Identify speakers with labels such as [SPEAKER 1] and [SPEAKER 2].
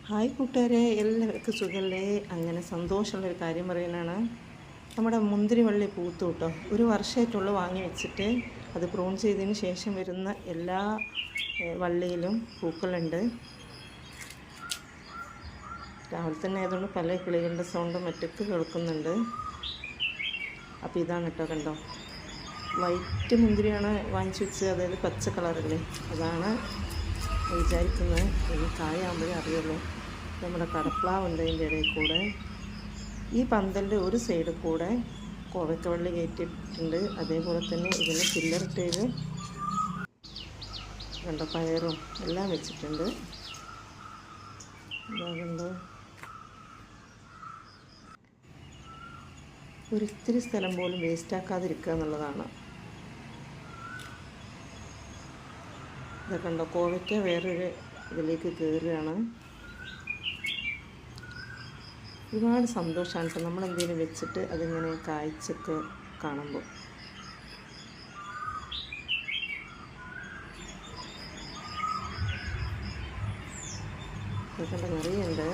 [SPEAKER 1] Hi കൂട്ടുകാരെ, എല്ലാവർക്കും സുഖമല്ലേ? അങ്ങനെ സന്തോഷമുള്ളൊരു കാര്യം പറയാനാണ്. നമ്മുടെ മുന്തിരി വള്ളി പൂത്തു കേട്ടോ. ഒരു വർഷമായിട്ടുള്ള വാങ്ങി വെച്ചിട്ട് അത് പ്രൂൺ ചെയ്തതിന് ശേഷം വരുന്ന എല്ലാ വള്ളിയിലും പൂക്കളുണ്ട്. രാവിലെ തന്നെ ആയതുകൊണ്ട് പല കിളികളുടെ സൗണ്ടും മറ്റൊക്കെ കേൾക്കുന്നുണ്ട്. അപ്പോൾ ഇതാണ് കേട്ടോ, കണ്ടോ, വൈറ്റ് മുന്തിരിയാണ് വാങ്ങിച്ചു വെച്ചത്, അതായത് പച്ച കളറില്ലേ, അതാണ് വിചാരിക്കുന്നത്. ഇനി കായാകുമ്പോഴേ അറിയുള്ളൂ. നമ്മുടെ കടപ്ലാവുണ്ട് അതിൻ്റെ ഇടയിൽ കൂടെ. ഈ പന്തലിൻ്റെ ഒരു സൈഡിൽ കൂടെ കോവക്കവള്ളി കയറ്റിയിട്ടുണ്ട്. അതേപോലെ തന്നെ ഇതിന് പില്ലറിട്ടേത് കണ്ടോ, പയറും എല്ലാം വെച്ചിട്ടുണ്ട്. ഇതാകുമ്പോൾ ഒരിത്തിരി സ്ഥലം പോലും വേസ്റ്റാക്കാതിരിക്കുക എന്നുള്ളതാണ്. ഇതൊക്കെ ഉണ്ടോ, കോവയ്ക്ക വേറൊരു ഇതിലേക്ക് കയറുകയാണ്. ഒരുപാട് സന്തോഷമാണ് കേട്ടോ നമ്മളെന്തെങ്കിലും വെച്ചിട്ട് അതിങ്ങനെ കായ്ച്ചൊക്കെ കാണുമ്പോൾ. ഇതൊക്കെ നിറയുണ്ട്.